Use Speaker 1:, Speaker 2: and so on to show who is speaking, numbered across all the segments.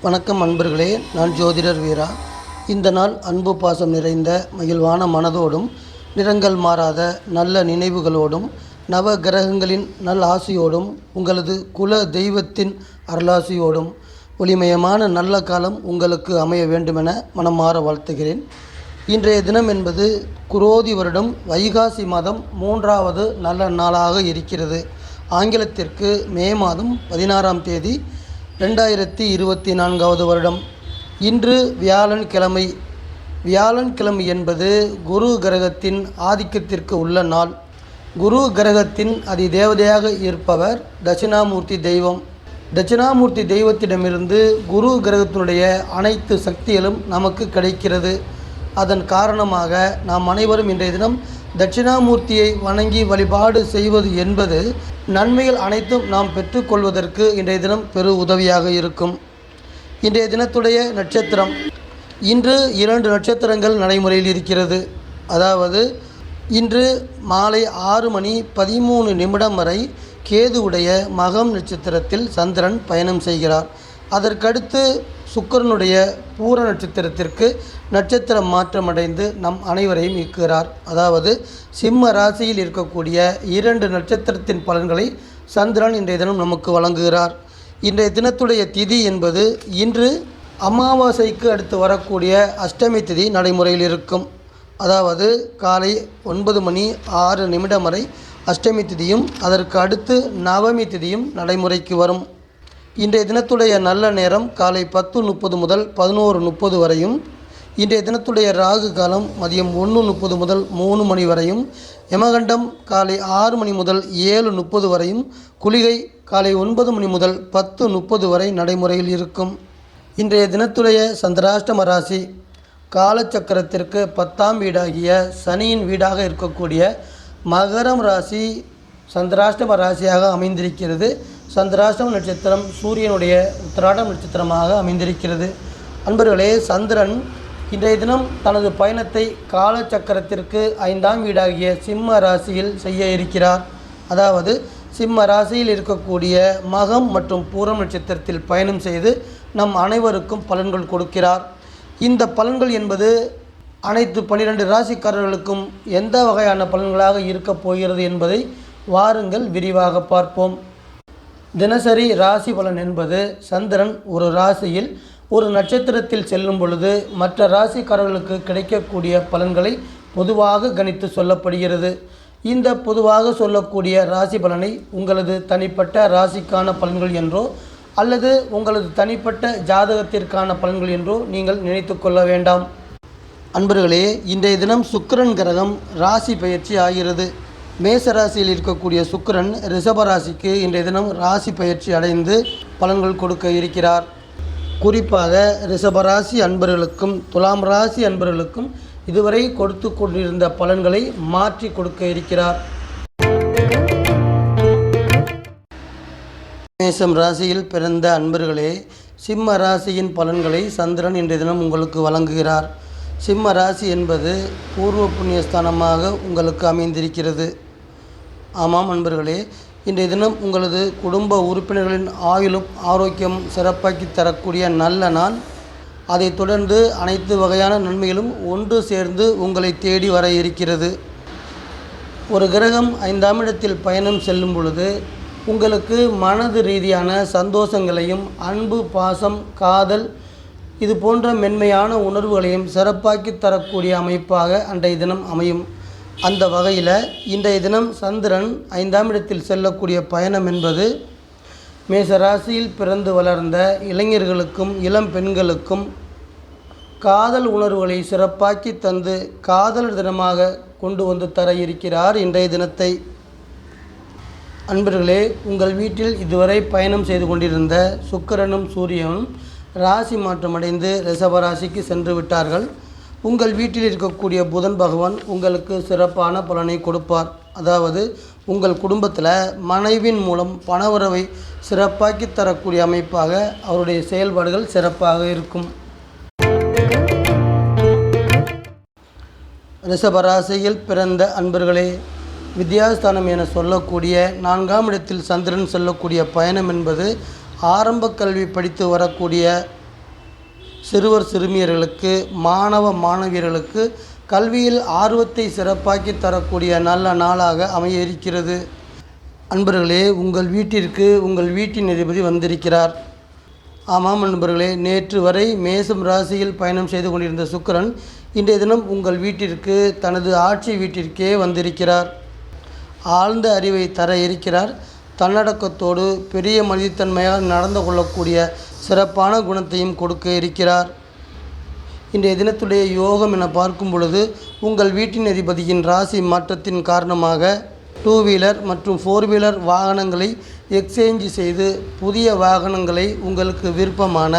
Speaker 1: வணக்கம் அன்பர்களே, நான் ஜோதிடர் வீரா. இந்த நாள் அன்பு பாசம் நிறைந்த மகிழ்வான மனதோடும் நிறங்கள் மாறாத நல்ல நினைவுகளோடும் நவ கிரகங்களின் நல் ஆசியோடும் உங்களது குல தெய்வத்தின் அருளாசியோடும் ஒளிமயமான நல்ல காலம் உங்களுக்கு அமைய வேண்டுமென மனமாற வாழ்த்துகிறேன். இன்றைய தினம் என்பது குரோதி வருடம் வைகாசி மாதம் 3வது நல்ல நாளாக இருக்கிறது. ஆங்கிலத்திற்கு மே மாதம் 16ஆம் தேதி 2024வது வருடம். இன்று வியாழன்கிழமை. வியாழன்கிழமை என்பது குரு கிரகத்தின் ஆதிக்கத்திற்கு உள்ள நாள். குரு கிரகத்தின் அதிதேவதையாக இருப்பவர் தட்சிணாமூர்த்தி தெய்வம். தட்சிணாமூர்த்தி தெய்வத்திடமிருந்து குரு கிரகத்தினுடைய அனைத்து சக்திகளும் நமக்கு கிடைக்கிறது. அதன் காரணமாக நாம் அனைவரும் இன்றைய தினம் தட்சிணாமூர்த்தியை வணங்கி வழிபாடு செய்வது என்பது நன்மைகள் அனைத்தும் நாம் பெற்றுக்கொள்வதற்கு இன்றைய தினம் பெரு உதவியாக இருக்கும். இன்றைய தினத்துடைய நட்சத்திரம், இன்று 2 நட்சத்திரங்கள் நடைமுறையில் இருக்கிறது. அதாவது இன்று மாலை 6:13 வரை கேதுவுடைய மகம் நட்சத்திரத்தில் சந்திரன் பயணம் செய்கிறார். அதற்கடுத்து சுக்கிரனுடைய பூர நட்சத்திரத்திற்கு நட்சத்திரம் மாற்றமடைந்து நம் அனைவரையும் ஈர்க்கிறார். அதாவது சிம்ம ராசியில் இருக்கக்கூடிய 2 நட்சத்திரத்தின் பலன்களை சந்திரன் இன்றைய தினம் நமக்கு வழங்குகிறார். இன்றைய தினத்துடைய திதி என்பது இன்று அமாவாசைக்கு அடுத்து வரக்கூடிய அஷ்டமி திதி நடைமுறையில் இருக்கும். அதாவது காலை 9:06 வரை அஷ்டமி திதியும் அதற்கு அடுத்து நவமி திதியும் நடைமுறைக்கு வரும். இன்றைய தினத்துடைய நல்ல நேரம் காலை 10:30 முதல் 11:30 வரையும், இன்றைய தினத்துடைய ராகு காலம் மதியம் 1:30 முதல் 3 மணி வரையும், யமகண்டம் காலை 6 மணி முதல் 7:30 வரையும், குளிகை காலை 9 மணி முதல் 10:30 வரை நடைமுறையில் இருக்கும். இன்றைய தினத்துடைய சந்திராஷ்டம ராசி காலச்சக்கரத்திற்கு 10ஆம் வீடாகிய சனியின் வீடாக இருக்கக்கூடிய மகரம் ராசி சந்திராஷ்டம ராசியாக அமைந்திருக்கிறது. சந்திராஷ்டம நட்சத்திரம் சூரியனுடைய உத்திராடம் நட்சத்திரமாக அமைந்திருக்கிறது. அன்பர்களே, சந்திரன் இன்றைய தினம் தனது பயணத்தை காலச்சக்கரத்திற்கு 5ஆம் வீடாகிய சிம்ம ராசியில் செய்ய இருக்கிறார். அதாவது சிம்ம ராசியில் இருக்கக்கூடிய மகம் மற்றும் பூரம் நட்சத்திரத்தில் பயணம் செய்து நம் அனைவருக்கும் பலன்கள் கொடுக்கிறார். இந்த பலன்கள் என்பது அனைத்து 12 ராசிக்காரர்களுக்கும் எந்த வகையான பலன்களாக இருக்கப் போகிறது என்பதை வாருங்கள் விரிவாக பார்ப்போம். தினசரி ராசி பலன் என்பது சந்திரன் ஒரு ராசியில் ஒரு நட்சத்திரத்தில் செல்லும் பொழுது மற்ற ராசிக்காரர்களுக்கு கிடைக்கக்கூடிய பலன்களை பொதுவாக கணித்து சொல்லப்படுகிறது. இந்த பொதுவாக சொல்லக்கூடிய ராசி பலனை உங்களது தனிப்பட்ட ராசிக்கான பலன்கள் என்றோ அல்லது உங்களது தனிப்பட்ட ஜாதகத்திற்கான பலன்கள் என்றோ நீங்கள் நினைத்து கொள்ள வேண்டாம். அன்பர்களே, இன்றைய தினம் சுக்கிரன் கிரகம் ராசி பயிற்சி ஆகிறது. மேசராசியில் இருக்கக்கூடிய சுக்கிரன் ரிஷபராசிக்கு இன்றைய தினம் ராசி பயிற்சி அடைந்து பலன்கள் கொடுக்க இருக்கிறார். குறிப்பாக ரிஷபராசி அன்பர்களுக்கும் துலாம் ராசி அன்பர்களுக்கும் இதுவரை கொடுத்து கொண்டிருந்த பலன்களை மாற்றி கொடுக்க இருக்கிறார். மேஷம் ராசியில் பிறந்த அன்பர்களே, சிம்ம ராசியின் பலன்களை சந்திரன் இன்றைய தினம் உங்களுக்கு வழங்குகிறார். சிம்ம ராசி என்பது பூர்வ புண்ணியஸ்தானமாக உங்களுக்கு அமைந்திருக்கிறது. ஆமாம் அன்பர்களே, இன்றைய தினம் உங்களது குடும்ப உறுப்பினர்களின் ஆயுளும் ஆரோக்கியம் சிறப்பாக்கி தரக்கூடிய நல்ல நாள். அதைத் தொடர்ந்து அனைத்து வகையான நன்மைகளும் ஒன்று சேர்ந்து உங்களை தேடி வர இருக்கிறது. ஒரு கிரகம் 5ஆம் இடத்தில் பயணம் செல்லும் பொழுது உங்களுக்கு மனது ரீதியான சந்தோஷங்களையும் அன்பு, பாசம், காதல் இது போன்ற மென்மையான உணர்வுகளையும் சிறப்பாக்கி தரக்கூடிய அமைப்பாக அன்றைய தினம் அமையும். அந்த வகையில் இன்றைய தினம் சந்திரன் 5ஆம் இடத்தில் செல்லக்கூடிய பயணம் என்பது மேசராசியில் பிறந்து வளர்ந்த இளைஞர்களுக்கும் இளம் பெண்களுக்கும் காதல் உணர்வுகளை சிறப்பாக்கி தந்து காதலர் தினமாக கொண்டு வந்து தர இருக்கிறார் இன்றைய தினத்தை. அன்பர்களே, உங்கள் வீட்டில் இதுவரை பயணம் செய்து கொண்டிருந்த சுக்கிரனும் சூரியனும் ராசி மாற்றமடைந்து ரிஷபராசிக்கு சென்று விட்டார்கள். உங்கள் வீட்டில் இருக்கக்கூடிய புதன் பகவான் உங்களுக்கு சிறப்பான பலனை கொடுப்பார். அதாவது உங்கள் குடும்பத்தில் மனைவின் மூலம் பணவரவை சிறப்பாக்கி தரக்கூடிய அமைப்பாக அவருடைய செயல்பாடுகள் சிறப்பாக இருக்கும். ரிஷபராசியில் பிறந்த அன்பர்களே, வித்யாஸ்தானம் என சொல்லக்கூடிய 4ஆம் இடத்தில் சந்திரன் செல்லக்கூடிய பயணம் என்பது ஆரம்ப கல்வி படித்து வரக்கூடிய சிறுவர் சிறுமியர்களுக்கு, மாணவ மாணவியர்களுக்கு கல்வியில் ஆர்வத்தை சிறப்பாக்கி தரக்கூடிய நல்ல நாளாக அமைய இருக்கிறது. அன்பர்களே, உங்கள் வீட்டிற்கு உங்கள் வீட்டின் அதிபதி வந்திருக்கிறார். ஆமாம் நண்பர்களே, நேற்று வரை மேசம் ராசியில் பயணம் செய்து கொண்டிருந்த சுக்கிரன் இன்றைய தினம் உங்கள் வீட்டிற்கு தனது ஆட்சி வீட்டிற்கே வந்திருக்கிறார். ஆழ்ந்த அறிவை தர இருக்கிறார். தன்னடக்கத்தோடு பெரிய மனிதத்தன்மையாக நடந்து கொள்ளக்கூடிய சிறப்பான குணத்தையும் கொடுக்க இருக்கிறார். இன்றைய தினத்துடைய யோகம் என பார்க்கும் பொழுது, உங்கள் வீட்டின் அதிபதியின் ராசி மாற்றத்தின் காரணமாக 2 வீலர் மற்றும் 4 வீலர் வாகனங்களை எக்ஸ்சேஞ்ச் செய்து புதிய வாகனங்களை உங்களுக்கு விருப்பமான,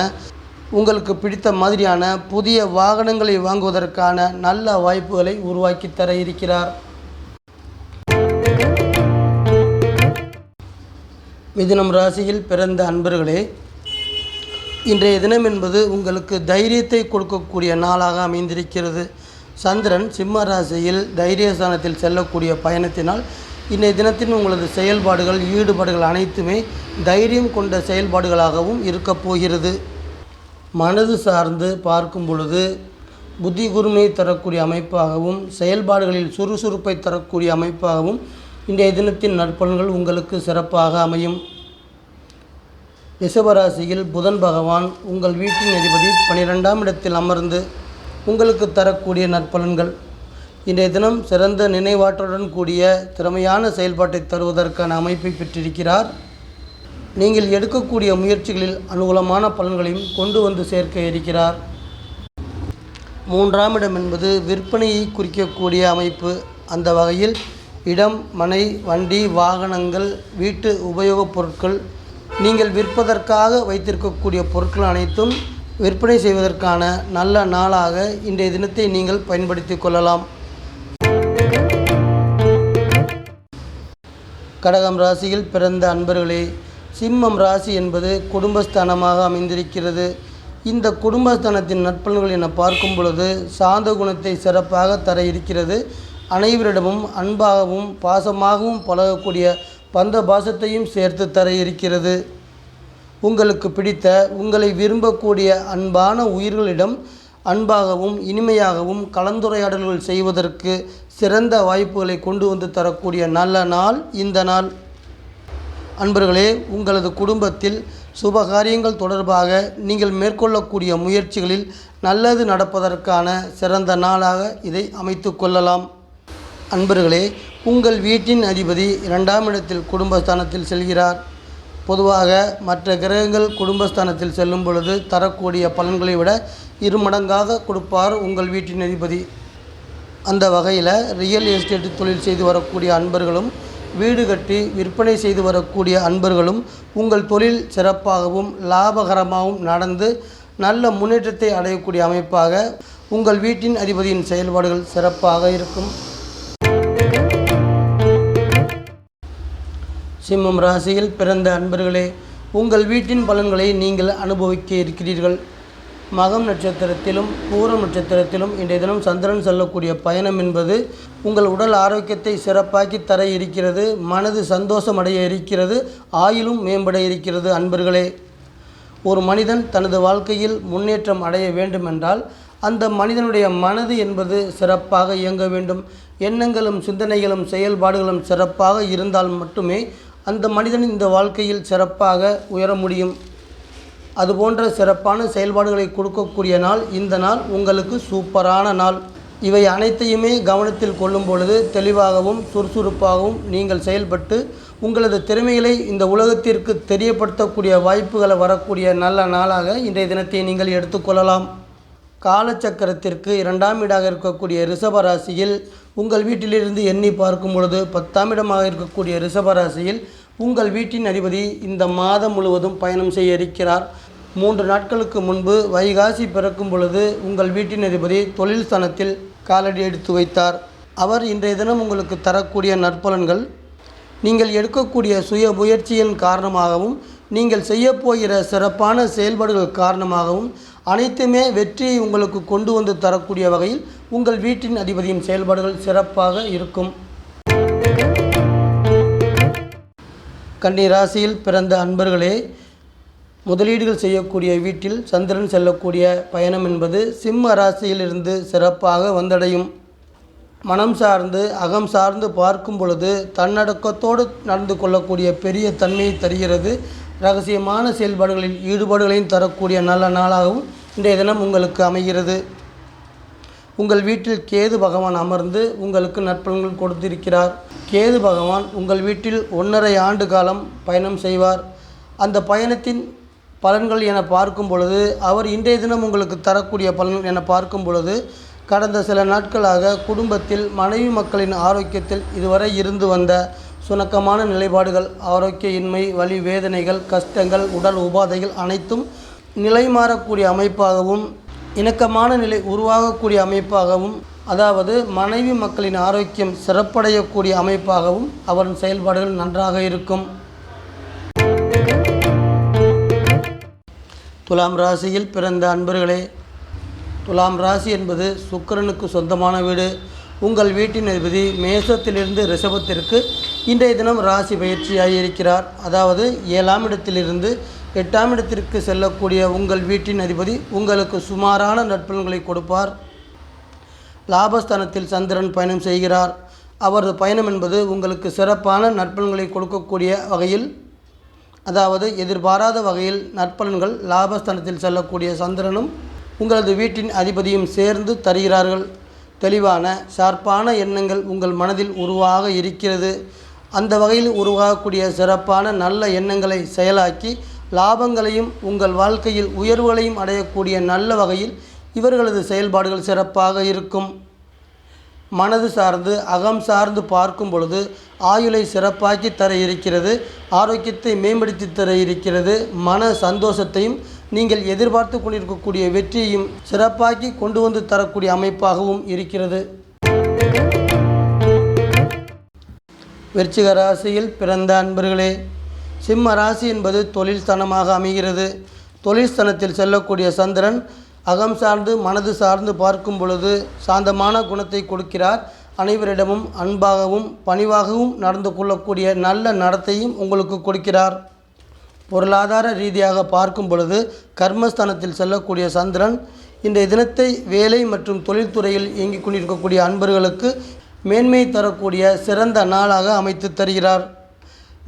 Speaker 1: உங்களுக்கு பிடித்த மாதிரியான புதிய வாகனங்களை வாங்குவதற்கான நல்ல வாய்ப்புகளை உருவாக்கி தர இருக்கிறார். மிதுனம் ராசியில் பிறந்த அன்பர்களே, இன்றைய தினம் என்பது உங்களுக்கு தைரியத்தை கொடுக்கக்கூடிய நாளாக அமைந்திருக்கிறது. சந்திரன் சிம்ம ராசியில் தைரியஸ்தானத்தில் செல்லக்கூடிய பயணத்தினால் இன்றைய தினத்தின் உங்களது செயல்பாடுகள், ஈடுபாடுகள் அனைத்துமே தைரியம் கொண்ட செயல்பாடுகளாகவும் இருக்கப் போகிறது. மனது சார்ந்து பார்க்கும் பொழுது புத்தி கூர்மையை தரக்கூடிய அமைப்பாகவும், செயல்பாடுகளில் சுறுசுறுப்பை தரக்கூடிய அமைப்பாகவும் இன்றைய தினத்தின் நற்பலன்கள் உங்களுக்கு சிறப்பாக அமையும். ரிஷபராசியில் புதன் பகவான் உங்கள் வீட்டின் அதிபதி 12ஆம் இடத்தில் அமர்ந்து உங்களுக்கு தரக்கூடிய நற்பலன்கள். இன்றைய தினம் சிறந்த நினைவாற்றலுடன் கூடிய திறமையான செயல்பாட்டை தருவதற்கான அமைப்பை பெற்றிருக்கிறார். நீங்கள் எடுக்கக்கூடிய முயற்சிகளில் அனுகூலமான பலன்களையும் கொண்டு வந்து சேர்க்க இருக்கிறார். 3ஆம் இடம் என்பது விற்பனையை குறிக்கக்கூடிய அமைப்பு. அந்த வகையில் இடம், மனை, வண்டி, வாகனங்கள், வீட்டு உபயோகப் பொருட்கள், நீங்கள் விற்பதற்காக வைத்திருக்கக்கூடிய பொருட்கள் அனைத்தும் விற்பனை செய்வதற்கான நல்ல நாளாக இன்றைய தினத்தை நீங்கள் பயன்படுத்தி கொள்ளலாம். கடகம் ராசியில் பிறந்த அன்பர்களே, சிம்மம் ராசி என்பது குடும்பஸ்தானமாக அமைந்திருக்கிறது. இந்த குடும்பஸ்தானத்தின் நற்பலன்கள் என பார்க்கும் பொழுது சாந்த குணத்தை சிறப்பாக தர இருக்கிறது. அனைவரிடமும் அன்பாகவும் பாசமாகவும் பழகக்கூடிய பந்த பாசத்தையும் சேர்த்து தர இருக்கிறது. உங்களுக்கு பிடித்த, உங்களை விரும்பக்கூடிய அன்பான உயிர்களிடம் அன்பாகவும் இனிமையாகவும் கலந்துரையாடல்கள் செய்வதற்கு சிறந்த வாய்ப்புகளை கொண்டு வந்து தரக்கூடிய நல்ல நாள் இந்த நாள். அன்பர்களே, உங்களது குடும்பத்தில் சுபகாரியங்கள் தொடர்பாக நீங்கள் மேற்கொள்ளக்கூடிய முயற்சிகளில் நல்லது நடப்பதற்கான சிறந்த நாளாக இதை அமைத்து கொள்ளலாம். அன்பர்களே, உங்கள் வீட்டின் அதிபதி 2ஆம் இடத்தில் குடும்பஸ்தானத்தில் செல்கிறார். பொதுவாக மற்ற கிரகங்கள் குடும்பஸ்தானத்தில் செல்லும் பொழுது தரக்கூடிய பலன்களை விட 2 மடங்காக கொடுப்பார் உங்கள் வீட்டின் அதிபதி. அந்த வகையில் ரியல் எஸ்டேட் தொழில் செய்து வரக்கூடிய அன்பர்களும், வீடு கட்டி விற்பனை செய்து வரக்கூடிய அன்பர்களும் உங்கள் தொழில் சிறப்பாகவும் லாபகரமாகவும் நடந்து நல்ல முன்னேற்றத்தை அடையக்கூடிய அமைப்பாக உங்கள் வீட்டின் அதிபதியின் செயல்பாடுகள் சிறப்பாக இருக்கும். சிம்மம் ராசியில் பிறந்த அன்பர்களே, உங்கள் வீட்டின் பலன்களை நீங்கள் அனுபவிக்க இருக்கிறீர்கள். மகம் நட்சத்திரத்திலும் பூரம் நட்சத்திரத்திலும் இன்றைய தினம் சந்திரன் செல்லக்கூடிய பயணம் என்பது உங்கள் உடல் ஆரோக்கியத்தை சிறப்பாக்கி தர இருக்கிறது. மனது சந்தோஷம் அடைய இருக்கிறது. ஆயுளும் மேம்பட இருக்கிறது. அன்பர்களே, ஒரு மனிதன் தனது வாழ்க்கையில் முன்னேற்றம் அடைய வேண்டுமென்றால் அந்த மனிதனுடைய மனது என்பது சிறப்பாக இயங்க வேண்டும். எண்ணங்களும் சிந்தனைகளும் செயல்பாடுகளும் சிறப்பாக இருந்தால் மட்டுமே அந்த மனிதன் இந்த வாழ்க்கையில் சிறப்பாக உயர முடியும். அதுபோன்ற சிறப்பான செயல்பாடுகளை கொடுக்கக்கூடிய நாள் இந்த நாள் உங்களுக்கு சூப்பரான நாள். இவை அனைத்தையுமே கவனத்தில் கொள்ளும் பொழுது தெளிவாகவும் சுறுசுறுப்பாகவும் நீங்கள் செயல்பட்டு உங்களது திறமைகளை இந்த உலகத்திற்கு தெரியப்படுத்தக்கூடிய வாய்ப்புகளை வரக்கூடிய நல்ல நாளாக இன்றைய தினத்தை நீங்கள் எடுத்துக்கொள்ளலாம். காலச்சக்கரத்திற்கு 2ஆம் இடாக இருக்கக்கூடிய ரிஷபராசியில் உங்கள் வீட்டிலிருந்து எண்ணி பார்க்கும் பொழுது 10ஆம் இடமாக இருக்கக்கூடிய ரிஷபராசியில் உங்கள் வீட்டின் அதிபதி இந்த மாதம் முழுவதும் பயணம் செய்ய இருக்கிறார். 3 நாட்களுக்கு முன்பு வைகாசி பிறக்கும் பொழுது உங்கள் வீட்டின் அதிபதி தொழில் ஸ்தானத்தில் காலடி எடுத்து வைத்தார். அவர் இன்றைய தினம் உங்களுக்கு தரக்கூடிய நற்பலன்கள், நீங்கள் எடுக்கக்கூடிய சுய முயற்சியின் காரணமாகவும் நீங்கள் செய்யப்போகிற சிறப்பான செயல்பாடுகள் காரணமாகவும் அனைத்துமே வெற்றியை உங்களுக்கு கொண்டு வந்து தரக்கூடிய வகையில் உங்கள் வீட்டின் அதிபதியின் செயல்பாடுகள் சிறப்பாக இருக்கும். கன்னி ராசியில் பிறந்த அன்பர்களே, முதலீடுகள் செய்யக்கூடிய வீட்டில் சந்திரன் செல்லக்கூடிய பயணம் என்பது சிம்ம ராசியிலிருந்து சிறப்பாக வந்தடையும். மனம் சார்ந்து அகம் சார்ந்து பார்க்கும் பொழுது தன்னடக்கத்தோடு நடந்து கொள்ளக்கூடிய பெரிய தன்மையை தருகிறது. இரகசியமான செயல்பாடுகளில் ஈடுபாடுகளையும் தரக்கூடிய நல்ல நாளாகவும் இன்றைய தினம் உங்களுக்கு அமைகிறது. உங்கள் வீட்டில் கேது பகவான் அமர்ந்து உங்களுக்கு நற்பலன்கள் கொடுத்திருக்கிறார். கேது பகவான் உங்கள் வீட்டில் 1.5 ஆண்டு காலம் பயணம் செய்வார். அந்த பயணத்தின் பலன்கள் என பார்க்கும் பொழுது அவர் இன்றைய தினம் உங்களுக்கு தரக்கூடிய பலன்கள் என பார்க்கும் பொழுது கடந்த சில நாட்களாக குடும்பத்தில் மனைவி மக்களின் ஆரோக்கியத்தில் இதுவரை இருந்து வந்த சுணக்கமான நிலைப்பாடுகள், ஆரோக்கிய இன்மை, வலி, வேதனைகள், கஷ்டங்கள், உடல் உபாதைகள் அனைத்தும் நிலை மாறக்கூடிய அமைப்பாகவும் இணக்கமான நிலை உருவாகக்கூடிய அமைப்பாகவும், அதாவது மனைவி மக்களின் ஆரோக்கியம் சிறப்படையக்கூடிய அமைப்பாகவும் அவரின் செயல்பாடுகள் நன்றாக இருக்கும். துலாம் ராசியில் பிறந்த அன்பர்களே, துலாம் ராசி என்பது சுக்கிரனுக்கு சொந்தமான வீடு. உங்கள் வீட்டின் அதிபதி மேசத்திலிருந்து ரிஷபத்திற்கு இன்றைய தினம் ராசி பயிற்சியாக இருக்கிறார். அதாவது 7ஆம் இடத்திலிருந்து 8ஆம் இடத்திற்கு செல்லக்கூடிய உங்கள் வீட்டின் அதிபதி உங்களுக்கு சுமாரான நற்பலன்களை கொடுப்பார். லாபஸ்தானத்தில் சந்திரன் பயணம் செய்கிறார். அவரது பயணம் என்பது உங்களுக்கு சிறப்பான நற்பலன்களை கொடுக்கக்கூடிய வகையில், அதாவது எதிர்பாராத வகையில் நற்பலன்கள் லாபஸ்தானத்தில் செல்லக்கூடிய சந்திரனும் உங்களது வீட்டின் அதிபதியும் சேர்ந்து தருகிறார்கள். தெளிவான ஷார்ப்பான எண்ணங்கள் உங்கள் மனதில் உருவாக இருக்கிறது. அந்த வகையில் உருவாகக்கூடிய சிறப்பான நல்ல எண்ணங்களை செயலாக்கி லாபங்களையும் உங்கள் வாழ்க்கையில் உயர்வுகளையும் அடையக்கூடிய நல்ல வகையில் இவர்களது செயல்பாடுகள் சிறப்பாக இருக்கும். மனது சார்ந்து அகம் சார்ந்து பார்க்கும் பொழுது ஆயுளை சிறப்பாக்கி தர இருக்கிறது. ஆரோக்கியத்தை மேம்படுத்தி தர இருக்கிறது. மன சந்தோஷத்தையும் நீங்கள் எதிர்பார்த்து கொண்டிருக்கக்கூடிய வெற்றியையும் சிறப்பாக்கி கொண்டு வந்து தரக்கூடிய அமைப்பாகவும் இருக்கிறது. விருச்சிக ராசியில் பிறந்த அன்பர்களே, சிம்ம ராசி என்பது தொழில் ஸ்தானமாக அமைகிறது. தொழில் ஸ்தானத்தில் செல்லக்கூடிய சந்திரன் அகம் சார்ந்து மனது சார்ந்து பார்க்கும் பொழுது சாந்தமான குணத்தை கொடுக்கிறார். அனைவரிடமும் அன்பாகவும் பணிவாகவும் நடந்து கொள்ளக்கூடிய நல்ல நடத்தையும் உங்களுக்கு கொடுக்கிறார். பொருளாதார ரீதியாக பார்க்கும் பொழுது கர்மஸ்தானத்தில் செல்லக்கூடிய சந்திரன் இன்றைய தினத்தை வேலை மற்றும் தொழில்துறையில் இயங்கிக் கொண்டிருக்கக்கூடிய அன்பர்களுக்கு மேன்மை தரக்கூடிய சிறந்த நாளாக அமைத்து தருகிறார்.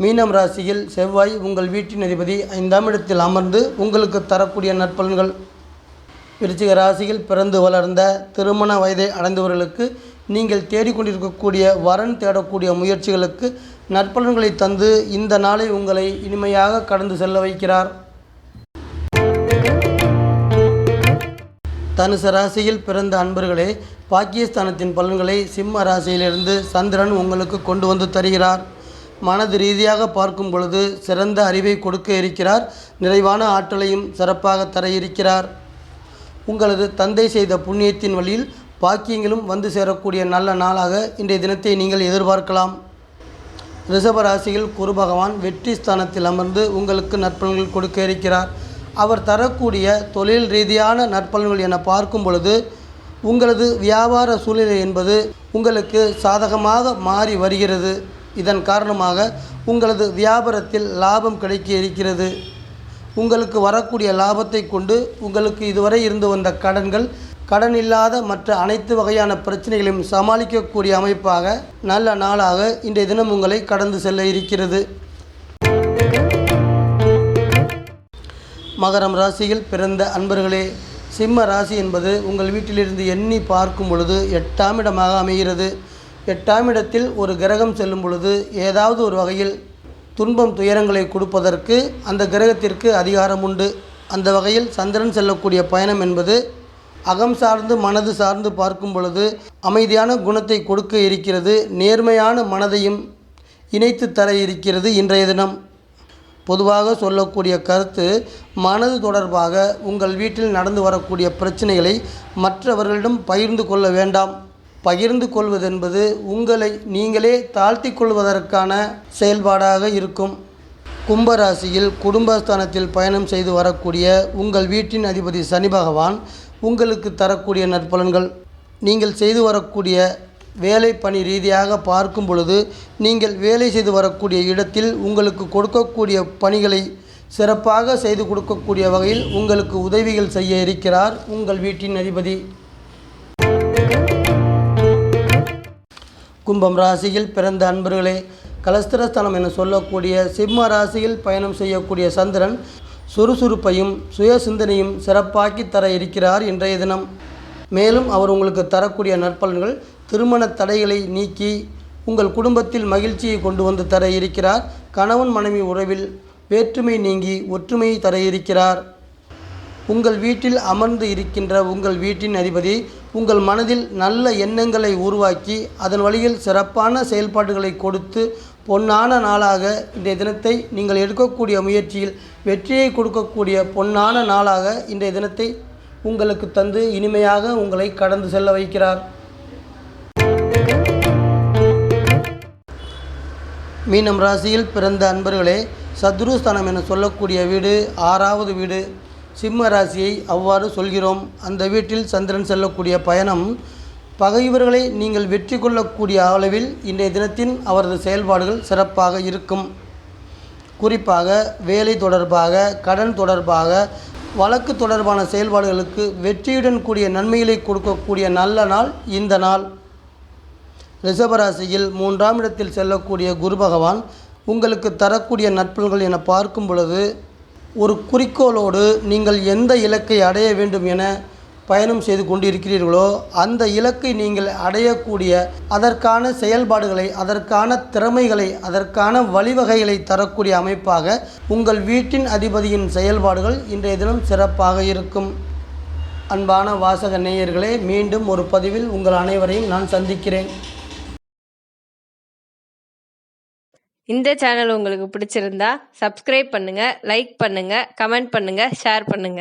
Speaker 1: மீனம் ராசியில் செவ்வாய் உங்கள் வீட்டின் அதிபதி 5ஆம் இடத்தில் அமர்ந்து உங்களுக்கு தரக்கூடிய நற்பலன்கள். விருச்சிக ராசியில் பிறந்து வளர்ந்த திருமண வயதை அடைந்தவர்களுக்கு நீங்கள் தேடிக்கொண்டிருக்கக்கூடிய வரன் தேடக்கூடிய முயற்சிகளுக்கு நற்பலன்களை தந்து இந்த நாளை உங்களை இனிமையாக கடந்து செல்ல வைக்கிறார். தனுசு ராசியில் பிறந்த அன்பர்களே, பாக்கியஸ்தானத்தின் பலன்களை சிம்ம ராசியிலிருந்து சந்திரன் உங்களுக்கு கொண்டு வந்து தருகிறார். மனது ரீதியாக பார்க்கும் பொழுது சிறந்த அறிவை கொடுக்க இருக்கிறார். நிறைவான ஆற்றலையும் சிறப்பாக தர இருக்கிறார். உங்களது தந்தை செய்த புண்ணியத்தின் வழியில் பாக்கியங்களும் வந்து சேரக்கூடிய நல்ல நாளாக இன்றைய தினத்தை நீங்கள் எதிர்பார்க்கலாம். ரிஷப ராசியில் குரு பகவான் வெற்றி ஸ்தானத்தில் அமர்ந்து உங்களுக்கு நற்பலன்கள் கொடுக்க இருக்கிறார். அவர் தரக்கூடிய தொழில் ரீதியான நற்பலன்கள் என பார்க்கும் பொழுது உங்களது வியாபார சூழ்நிலை என்பது உங்களுக்கு சாதகமாக மாறி வருகிறது. இதன் காரணமாக உங்களது வியாபாரத்தில் லாபம் கிடைக்க இருக்கிறது. உங்களுக்கு வரக்கூடிய லாபத்தை கொண்டு உங்களுக்கு இதுவரை இருந்து வந்த கடன் இல்லாத மற்ற அனைத்து வகையான பிரச்சனைகளையும் சமாளிக்கக்கூடிய அமைப்பாக நல்ல நாளாக இன்றைய தினம் உங்களை கடந்து செல்ல இருக்கிறது. மகரம் ராசியில் பிறந்த அன்பர்களே, சிம்ம ராசி என்பது உங்கள் வீட்டிலிருந்து எண்ணி பார்க்கும் பொழுது 8ஆம் இடமாக அமைகிறது. 8ஆம் இடத்தில் ஒரு கிரகம் செல்லும் பொழுது ஏதாவது ஒரு வகையில் துன்பம் துயரங்களை கொடுப்பதற்கு அந்த கிரகத்திற்கு அதிகாரம் உண்டு. அந்த வகையில் சந்திரன் செல்லக்கூடிய பயணம் என்பது அகம் சார்ந்து மனது சார்ந்து பார்க்கும் பொழுது அமைதியான குணத்தை கொடுக்க இருக்கிறது. நேர்மையான மனதையும் இணைத்து தர இருக்கிறது. இன்றைய தினம் பொதுவாக சொல்லக்கூடிய கருத்து, மனது தொடர்பாக உங்கள் வீட்டில் நடந்து வரக்கூடிய பிரச்சனைகளை மற்றவர்களிடம் பகிர்ந்து கொள்ள வேண்டாம். பகிர்ந்து கொள்வதென்பது உங்களை நீங்களே தாழ்த்தி கொள்வதற்கான செயல்பாடாக இருக்கும். கும்பராசியில் குடும்பஸ்தானத்தில் பயணம் செய்து வரக்கூடிய உங்கள் வீட்டின் அதிபதி சனி பகவான் உங்களுக்கு தரக்கூடிய நற்பலன்கள். நீங்கள் செய்து வரக்கூடிய வேலை பணி ரீதியாக பார்க்கும் பொழுது நீங்கள் வேலை செய்து வரக்கூடிய இடத்தில் உங்களுக்கு கொடுக்கக்கூடிய பணிகளை சிறப்பாக செய்து கொடுக்கக்கூடிய வகையில் உங்களுக்கு உதவிகள் செய்ய இருக்கிறார் உங்கள் வீட்டின் அதிபதி. கும்பம் ராசியில் பிறந்த அன்பர்களே, கலஸ்திரஸ்தானம் என சொல்லக்கூடிய சிம்ம ராசியில் பயணம் செய்யக்கூடிய சந்திரன் சுறுசுறுப்பையும் சுய சிந்தனையும் சிறப்பாக்கி தர இருக்கிறார் இன்றைய தினம். மேலும் அவர் உங்களுக்கு தரக்கூடிய நற்பலன்கள் திருமண தடைகளை நீக்கி உங்கள் குடும்பத்தில் மகிழ்ச்சியை கொண்டு வந்து தர இருக்கிறார். கணவன் மனைவி உறவில் வேற்றுமை நீங்கி ஒற்றுமையை தர இருக்கிறார். உங்கள் வீட்டில் அமர்ந்து இருக்கின்ற உங்கள் வீட்டின் அதிபதி உங்கள் மனதில் நல்ல எண்ணங்களை உருவாக்கி அதன் வழியில் சிறப்பான செயல்பாடுகளை கொடுத்து பொன்னான நாளாக இன்றைய தினத்தை நீங்கள் எடுக்கக்கூடிய முயற்சியில் வெற்றியை கொடுக்கக்கூடிய பொன்னான நாளாக இன்றைய தினத்தை உங்களுக்கு தந்து இனிமையாக உங்களை கடந்து செல்ல வைக்கிறார். மீனம் ராசியில் பிறந்த அன்பர்களே, சத்ருஸ்தானம் என சொல்லக்கூடிய வீடு 6வது வீடு. சிம்ம ராசியை அவ்வாறு சொல்கிறோம். அந்த வீட்டில் சந்திரன் செல்லக்கூடிய பயணம் பகைவர்களை நீங்கள் வெற்றி கொள்ளக்கூடிய அளவில் இன்றைய தினத்தின் அவரது செயல்பாடுகள் சிறப்பாக இருக்கும். குறிப்பாக வேலை தொடர்பாக, கடன் தொடர்பாக, வழக்கு தொடர்பான செயல்பாடுகளுக்கு வெற்றியுடன் கூடிய நன்மைகளை கொடுக்கக்கூடிய நல்ல நாள் இந்த நாள். ரிஷபராசியில் 3ஆம் இடத்தில் செல்லக்கூடிய குரு பகவான் உங்களுக்கு தரக்கூடிய நற்பலன்கள் என பார்க்கும் பொழுது, ஒரு குறிக்கோளோடு நீங்கள் எந்த இலக்கை அடைய வேண்டும் என பயணம் செய்து கொண்டிருக்கிறீர்களோ அந்த இலக்கை நீங்கள் அடையக்கூடிய அதற்கான செயல்பாடுகளை, அதற்கான திறமைகளை, அதற்கான வழிவகைகளை தரக்கூடிய அமைப்பாக உங்கள் வீட்டின் அதிபதியின் செயல்பாடுகள் இன்றைய தினம் சிறப்பாக இருக்கும். அன்பான வாசக நேயர்களே, மீண்டும் ஒரு பதிவில் உங்கள் அனைவரையும் நான் சந்திக்கிறேன்.
Speaker 2: இந்த சேனல் உங்களுக்கு பிடிச்சிருந்தா சப்ஸ்கிரைப் பண்ணுங்க, லைக் பண்ணுங்க, கமெண்ட் பண்ணுங்க, ஷேர் பண்ணுங்க.